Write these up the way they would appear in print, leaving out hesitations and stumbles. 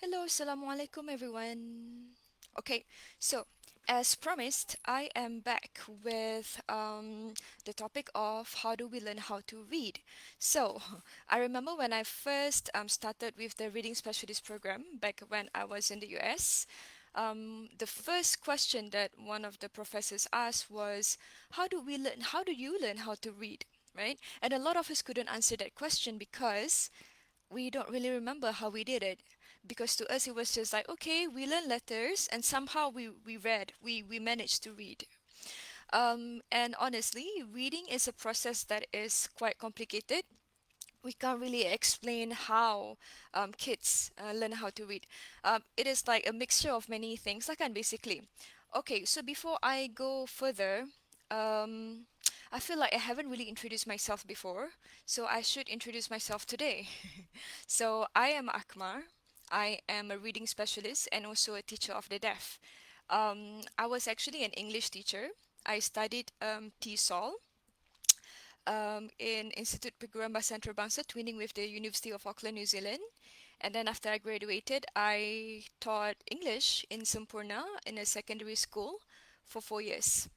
Hello, assalamualaikum everyone. Okay, so as promised, I am back with the topic of how do we learn how to read. So, I remember when I first started with the reading specialist program back when I was in the US. The first question that one of the professors asked was, "How do we learn? How do you learn how to read?" Right? And a lot of us couldn't answer that question because we don't really remember how we did it, because to us it was just like, okay, we learn letters and somehow we read, we managed to read. And honestly, reading is a process that is quite complicated. We can't really explain how kids learn how to read. It is like a mixture of many things, like, and basically. Okay, so before I go further, um, I feel like I haven't really introduced myself before, so I should introduce myself today. So I am Akmar. I am a reading specialist and also a teacher of the deaf. I was actually an English teacher. I studied TESOL in Institute Peguam Bahasa Antarabangsa, twinning with the University of Auckland, New Zealand. And then after I graduated, I taught English in Sempurna in a secondary school for 4 years.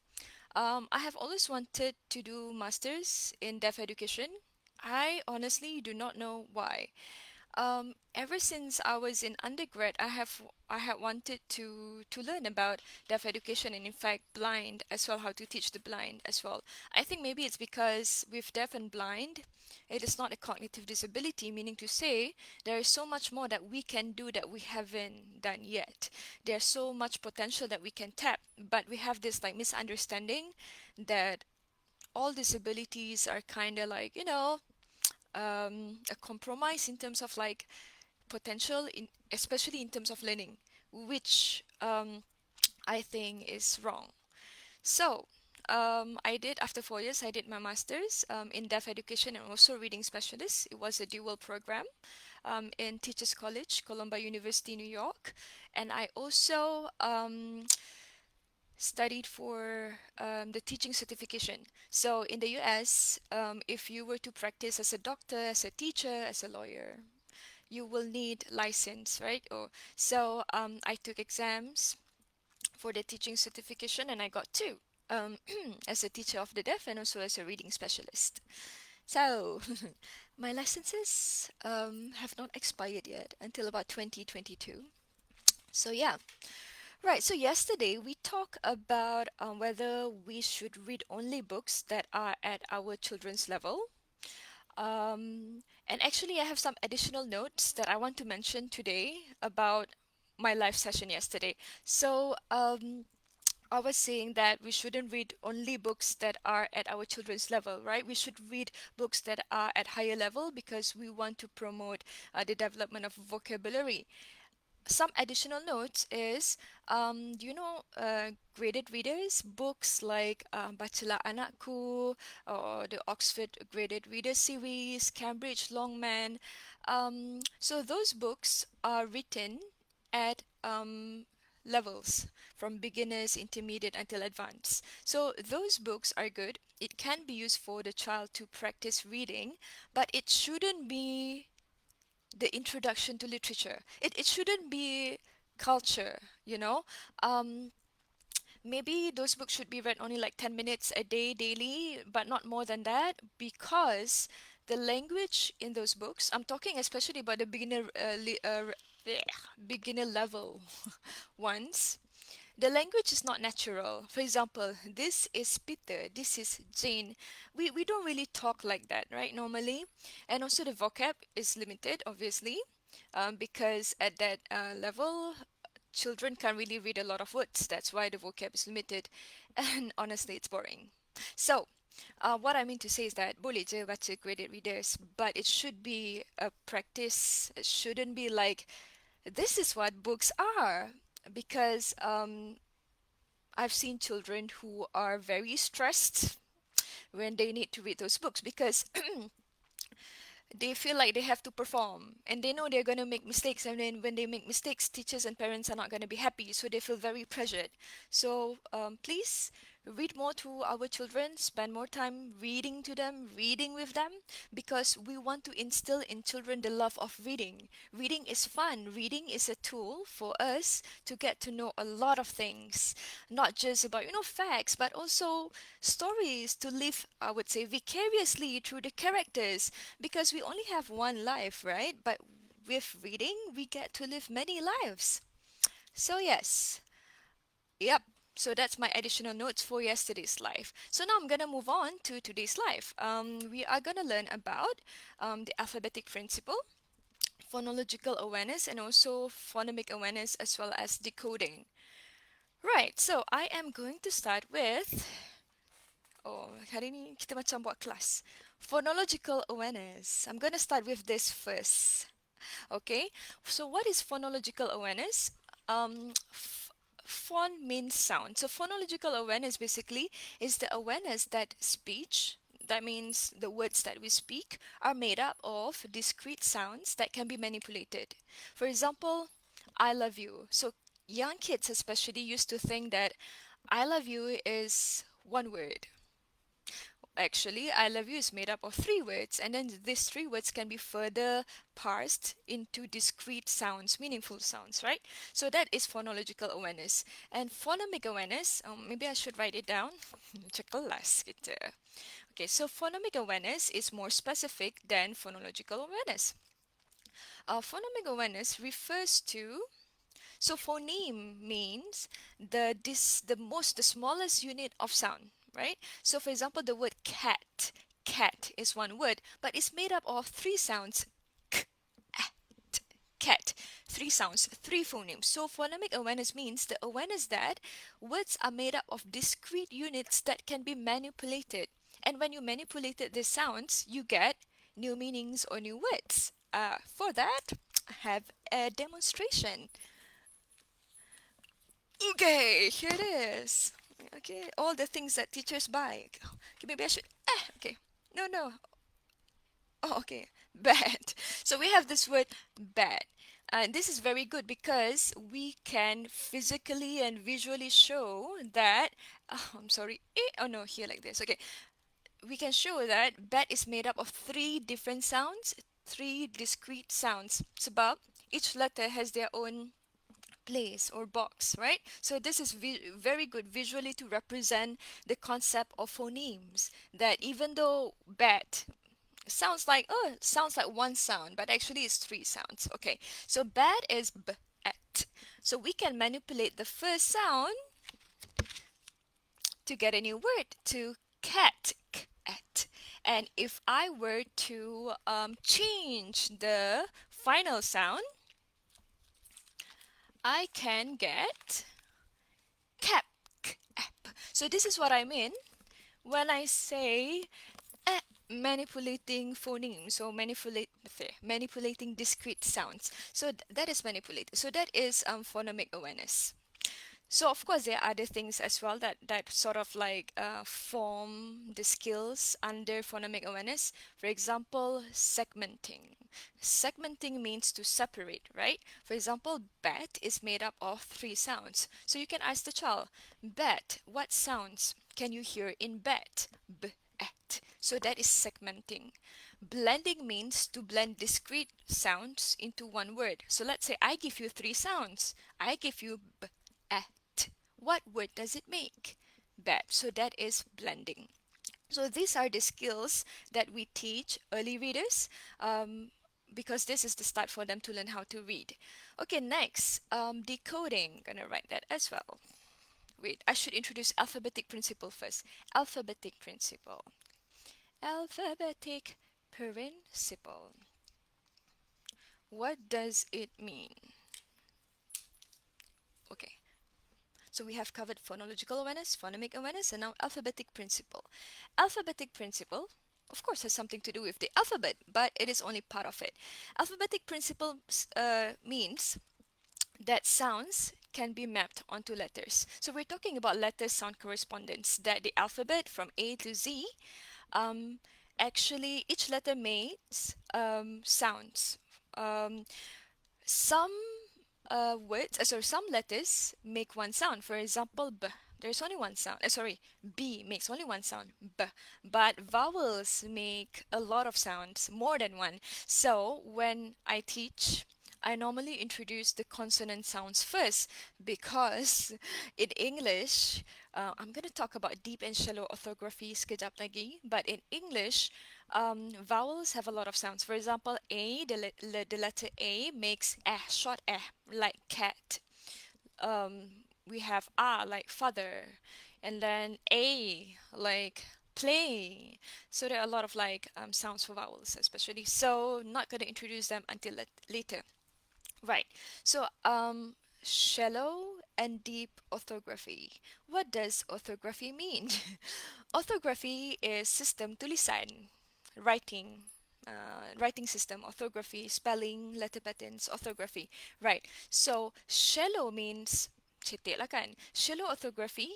I have always wanted to do masters in deaf education. I honestly do not know why. Ever since I was in undergrad, I had wanted to learn about deaf education and in fact blind as well, how to teach the blind as well. I think maybe it's because with deaf and blind, it is not a cognitive disability, meaning to say there is so much more that we can do that we haven't done yet. There's so much potential that we can tap, but we have this like misunderstanding that all disabilities are kind of like, a compromise in terms of like potential in, especially in terms of learning, which I think is wrong. So I did, after 4 years, I did my master's in deaf education and also reading specialist. It was a dual program in Teachers College, Columbia University, New York. And I also studied for the teaching certification. So in the US, if you were to practice as a doctor, as a teacher, as a lawyer, you will need license, right? Or so I took exams for the teaching certification and I got two. As a teacher of the deaf and also as a reading specialist. So, my licenses have not expired yet until about 2022. So, yeah. Right, so yesterday we talked about whether we should read only books that are at our children's level. And actually, I have some additional notes that I want to mention today about my live session yesterday. So, I was saying that we shouldn't read only books that are at our children's level, right? We should read books that are at higher level because we want to promote the development of vocabulary. Some additional notes is, graded readers, books like Bacalah Anakku or the Oxford Graded Reader Series, Cambridge Longman. So those books are written at levels from beginners, intermediate until advanced. So those books are good. It can be used for the child to practice reading, but it shouldn't be the introduction to literature. It shouldn't be culture, you know? Um, Maybe those books should be read only like 10 minutes a day daily, but not more than that, because the language in those books, I'm talking especially about the beginner level ones, the language is not natural. For example, this is Peter, this is Jane. We don't really talk like that, right, normally. And also the vocab is limited, obviously, because at that level, children can't really read a lot of words. That's why the vocab is limited. And honestly, it's boring. So, what I mean to say is that boleh je baca graded readers, but it should be a practice. It shouldn't be like, this is what books are. Because I've seen children who are very stressed when they need to read those books because they feel like they have to perform and they know they're going to make mistakes, and then when they make mistakes, teachers and parents are not going to be happy, so they feel very pressured. So please read more to our children, spend more time reading to them, reading with them, because we want to instill in children the love of reading. Reading is fun. Reading is a tool for us to get to know a lot of things, not just about, facts, but also stories to live, I would say, vicariously through the characters, because we only have one life, right? But with reading, we get to live many lives. So, yes. Yep. So that's my additional notes for yesterday's live. So now I'm gonna move on to today's live. We are gonna learn about the alphabetic principle, phonological awareness, and also phonemic awareness, as well as decoding. Right. So I am going to start with. Oh, hari ni kita macam buat kelas. Phonological awareness. I'm gonna start with this first. Okay, so what is phonological awareness? Phon means sound. So phonological awareness basically is the awareness that speech, that means the words that we speak, are made up of discrete sounds that can be manipulated. For example, I love you. So young kids especially used to think that I love you is one word. Actually, I love you is made up of three words, and then these three words can be further parsed into discrete sounds, meaningful sounds, right? So that is phonological awareness. And phonemic awareness, maybe I should write it down. Check kelas kita. Okay, so phonemic awareness is more specific than phonological awareness. Phonemic awareness refers to, so phoneme means the smallest unit of sound, right? So for example, the word cat, cat is one word, but it's made up of three sounds. K, at, cat, three sounds, three phonemes. So phonemic awareness means the awareness that words are made up of discrete units that can be manipulated. And when you manipulated the sounds, you get new meanings or new words. For that, I have a demonstration. Okay, here it is. Okay, all the things that teachers buy. Okay, maybe I should. Okay. No, no. Oh, okay. Bad. So we have this word bad. And this is very good because we can physically and visually show that. Oh, I'm sorry. Oh no, here like this. Okay. We can show that bad is made up of three different sounds, three discrete sounds. Sebab each letter has their own place or box, right? So this is very good visually to represent the concept of phonemes. That even though bat sounds like one sound, but actually it's three sounds. Okay, so bat is b at. So we can manipulate the first sound to get a new word to cat k at. And if I were to change the final sound, I can get cap. App. So this is what I mean when I say eh, manipulating phonemes or manipulating discrete sounds. So that is manipulated. So that is phonemic awareness. So of course there are other things as well that sort of like form the skills under phonemic awareness. For example, segmenting. Segmenting means to separate, right? For example, bat is made up of three sounds. So you can ask the child, bat, what sounds can you hear in bat? B, at. So that is segmenting. Blending means to blend discrete sounds into one word. So let's say I give you three sounds. I give you b, at. What word does it make? Bat. So that is blending. So these are the skills that we teach early readers because this is the start for them to learn how to read. Okay, next, decoding. Gonna write that as well. Wait, I should introduce alphabetic principle first. Alphabetic principle. Alphabetic principle. What does it mean? Okay, so we have covered phonological awareness, phonemic awareness, and now alphabetic principle. Alphabetic principle, of course, has something to do with the alphabet, but it is only part of it. Alphabetic principle means that sounds can be mapped onto letters. So we're talking about letter sound correspondence, that the alphabet from A to Z, um, actually each letter makes sounds. Um, some words, sorry, some letters make one sound. For example, b, There's only one sound. Sorry, B makes only one sound, B. But vowels make a lot of sounds, more than one. So when I teach, I normally introduce the consonant sounds first because in English, I'm going to talk about deep and shallow orthography sekejap lagi. But in English, vowels have a lot of sounds. For example, A, the letter A makes short like cat. We have like father, and then a like play. So there are a lot of like sounds for vowels, especially. So not going to introduce them until later. Right. So shallow and deep orthography. What does orthography mean? Orthography is system tulisan, writing, writing system, orthography, spelling, letter patterns, orthography. Right. So shallow means cetek lah kan. Shallow orthography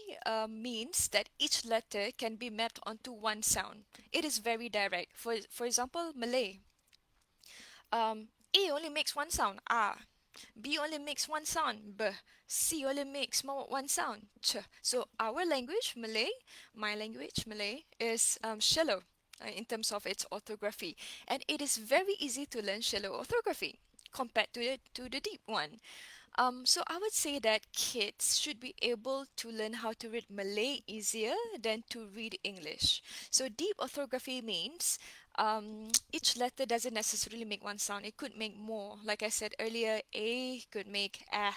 means that each letter can be mapped onto one sound. It is very direct. For example, Malay. A only makes one sound, ah. B only makes one sound, b. C only makes one sound, ch. So our language, Malay, my language, Malay, is shallow in terms of its orthography, and it is very easy to learn shallow orthography compared to the deep one. So I would say that kids should be able to learn how to read Malay easier than to read English. So deep orthography means each letter doesn't necessarily make one sound. It could make more. Like I said earlier, A could make A,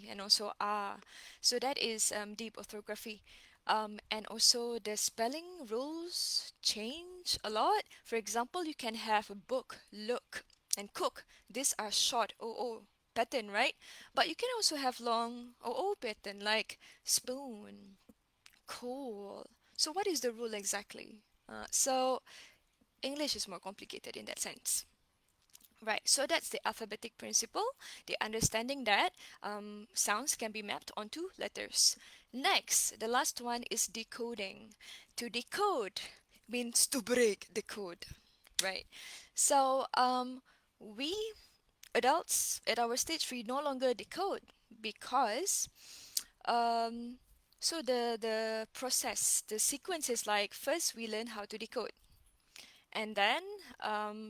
and also ah. So that is deep orthography. And also the spelling rules change a lot. For example, you can have a book, look, and cook. These are short OO pattern, right? But you can also have long OO pattern like spoon, cool. So what is the rule exactly? So English is more complicated in that sense. Right, so that's the alphabetic principle, the understanding that sounds can be mapped onto letters. Next, the last one is decoding. To decode means to break the code, right? So we adults at our stage, we no longer decode because um, so the process, the sequence is like first we learn how to decode, and then,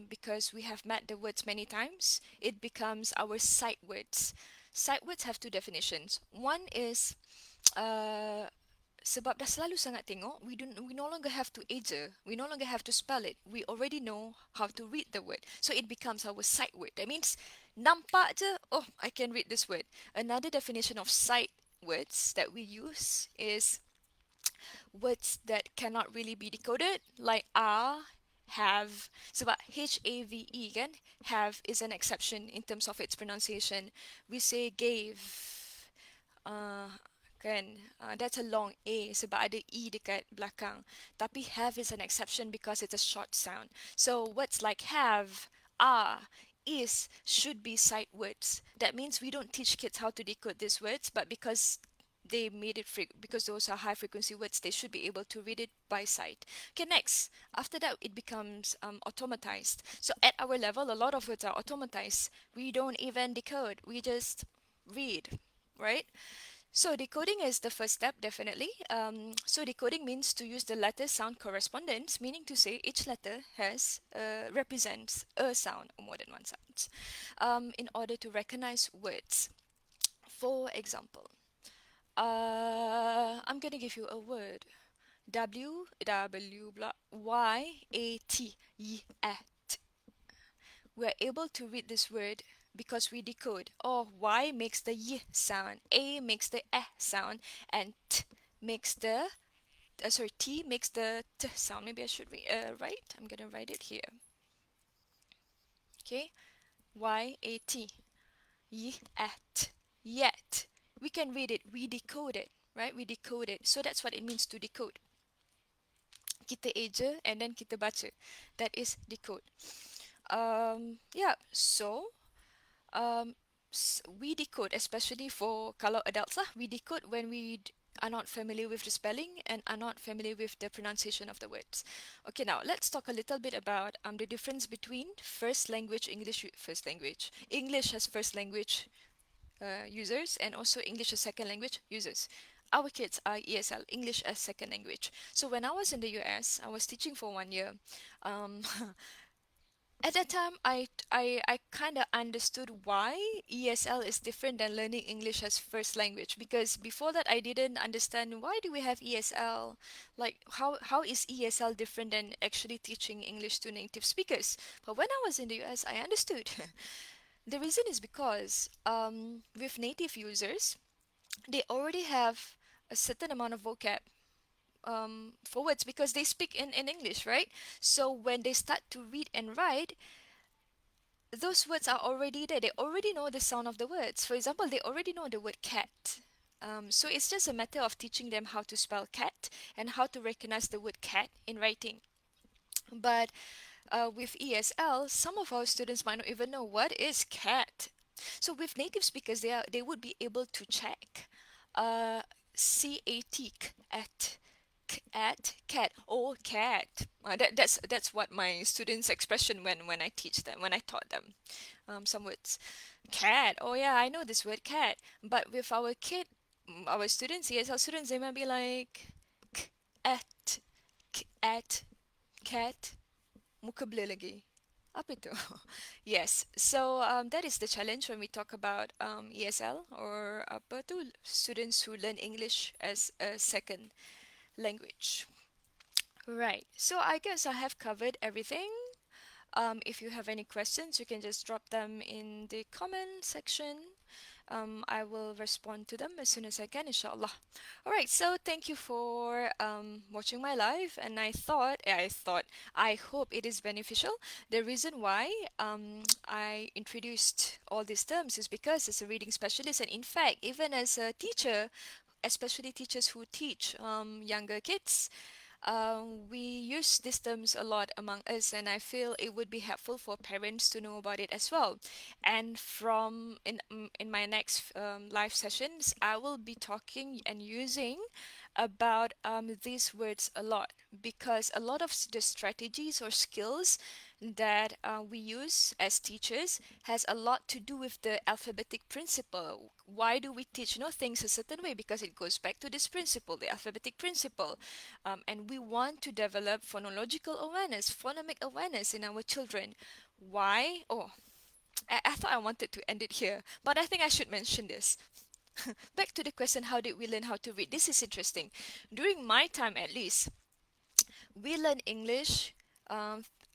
because we have met the words many times, it becomes our sight words. Sight words have two definitions. One is, uh, sebab dah selalu sangat tengok, we no longer have to eja, we no longer have to spell it. We already know how to read the word. So it becomes our sight word. That means, nampak je, oh, I can read this word. Another definition of sight words that we use is words that cannot really be decoded, like have. Sebab HAVE kan, have is an exception in terms of its pronunciation. We say gave, uh, kan, that's a long A sebab ada E dekat belakang. Tapi have is an exception because it's a short sound. So words like have, is, should be sight words. That means we don't teach kids how to decode these words, but because they made it because those are high frequency words, they should be able to read it by sight. Okay, next. After that, it becomes automatized. So at our level, a lot of words are automatized. We don't even decode, we just read, right? So decoding is the first step, definitely. So decoding means to use the letter sound correspondence, meaning to say each letter has represents a sound or more than one sound, in order to recognize words. For example, I'm gonna give you a word. Y-A-T, yat. We're able to read this word because we decode. Oh, Y makes the Y sound, A makes the sound, and T makes the T makes the T sound. Maybe I should write. I'm gonna write it here. Okay, Y-A-T, yat, yet. We can read it. We decode it, right? We decode it. So that's what it means to decode. Kita eja and then kita baca. That is decode. Yeah. So we decode, especially for kalau adults lah, we decode when we are not familiar with the spelling and are not familiar with the pronunciation of the words. Okay, now let's talk a little bit about the difference between first language English, first language English as first language users, and also English as second language users. Our kids are ESL, English as second language. So when I was in the US, I was teaching for 1 year. Um, at that time, I kind of understood why ESL is different than learning English as first language, because before that I didn't understand why do we have ESL, like how is ESL different than actually teaching English to native speakers. But when I was in the US, I understood. The reason is because with native users, they already have a certain amount of vocab for words because they speak in English, right? So when they start to read and write, those words are already there. They already know the sound of the words. For example, they already know the word cat. So it's just a matter of teaching them how to spell cat and how to recognize the word cat in writing. But with ESL, some of our students might not even know what is cat. So with native speakers, they would be able to check uh, CAT at cat or cat. That's what my students' expression when I teach them, when I taught them some words. Cat. Oh yeah, I know this word cat. But with our our students, ESL students, they might be like at at cat. Muka blur lagi. Apa itu? Yes. So that is the challenge when we talk about ESL or apa tu students who learn English as a second language. Right. So I guess I have covered everything. If you have any questions, you can just drop them in the comment section. I will respond to them as soon as I can, inshallah. All right, so thank you for watching my live, and I hope it is beneficial. The reason why I introduced all these terms is because as a reading specialist, and in fact, even as a teacher, especially teachers who teach younger kids, we use these terms a lot among us, and I feel it would be helpful for parents to know about it as well. And from in my next live sessions, I will be talking and using about these words a lot because a lot of the strategies or skills that we use as teachers has a lot to do with the alphabetic principle. Why do we teach things a certain way? Because it goes back to this principle, the alphabetic principle. And we want to develop phonological awareness, phonemic awareness in our children. Why? Oh, I thought I wanted to end it here, but I think I should mention this. Back to the question, how did we learn how to read? This is interesting. During my time, at least, we learn English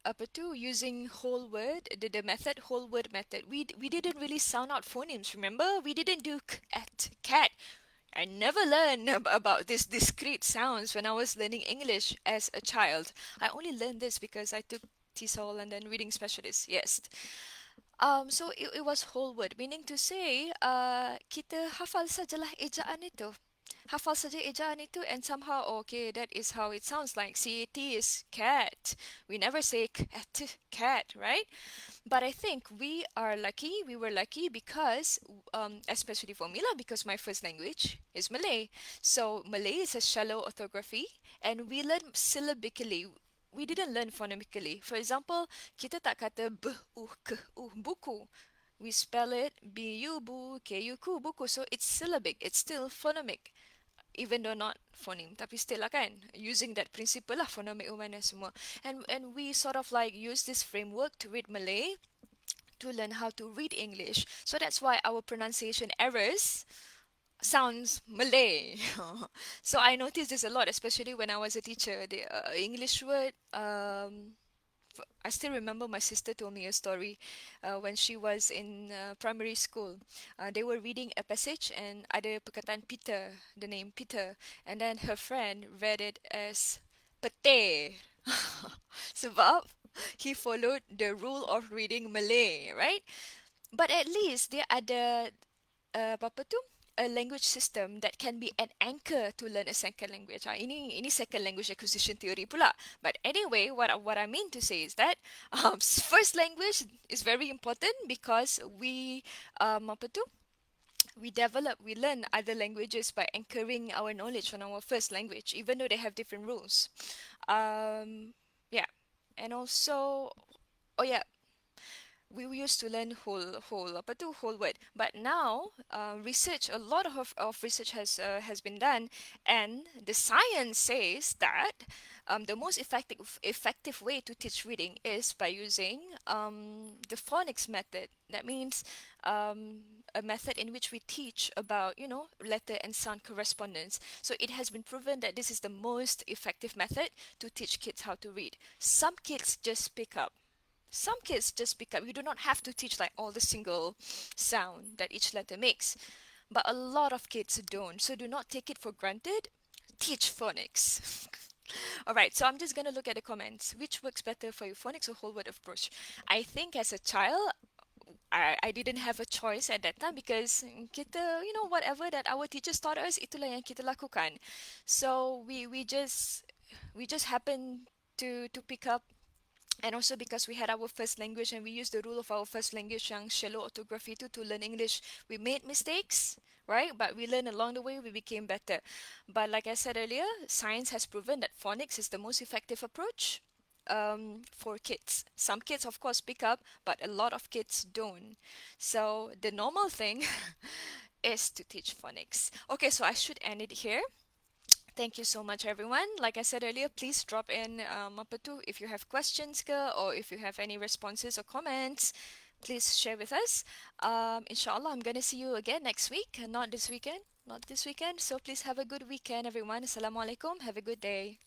apa tu using whole word, the method, whole word method. We didn't really sound out phonemes, remember? We didn't do k at cat. I never learned about these discrete sounds when I was learning English as a child. I only learned this because I took TESOL and then reading specialist. Yes. So it was whole word, meaning to say, kita hafal sajalah ejaan itu. Hafal saja ejaan itu, and somehow, okay, that is how it sounds like. CAT is cat. We never say cat, right? But I think we were lucky because, especially for Mila, because my first language is Malay. So Malay is a shallow orthography, and we learn syllabically. We didn't learn phonemically. For example, kita tak kata buku. We spell it bu bu ku ku buku. So it's syllabic. It's still phonemic, even though not phoneme, tapi still lah kan, using that principle lah, phonemic awareness semua. And we sort of like use this framework to read Malay, to learn how to read English. So that's why our pronunciation errors sounds Malay. So I noticed this a lot, especially when I was a teacher. The English word, I still remember my sister told me a story when she was in primary school. They were reading a passage and ada perkataan Peter, the name Peter, and then her friend read it as pete. Sebab he followed the rule of reading Malay, right? But at least dia ada apa tu? A language system that can be an anchor to learn a second language. Ini second language acquisition theory pula. But anyway, what I mean to say is that first language is very important because we apa tu? We learn other languages by anchoring our knowledge on our first language, even though they have different rules. Yeah, and also, oh yeah, we used to learn whole apa tu whole word, but now research, a lot of research has been done, and the science says that the most effective way to teach reading is by using the phonics method. That means a method in which we teach about, letter and sound correspondence. So it has been proven that this is the most effective method to teach kids how to read. Some kids just pick up. Some kids just pick up. You do not have to teach like all the single sound that each letter makes. But a lot of kids don't. So do not take it for granted. Teach phonics. All right, so I'm just gonna look at the comments. Which works better for you, phonics or whole word approach? I think as a child, I didn't have a choice at that time because kita, whatever that our teachers taught us, itulah yang kita lakukan. So we just happened to pick up, and also because we had our first language and we used the rule of our first language yang shallow orthography to learn English. We made mistakes, right? But we learned along the way, we became better. But like I said earlier, science has proven that phonics is the most effective approach for kids. Some kids, of course, pick up, but a lot of kids don't. So the normal thing is to teach phonics. Okay, so I should end it here. Thank you so much, everyone. Like I said earlier, please drop in apa tu, if you have questions ke, or if you have any responses or comments, please share with us. Inshallah, I'm gonna see you again next week, not this weekend. Not this weekend. So please have a good weekend, everyone. Assalamualaikum. Have a good day.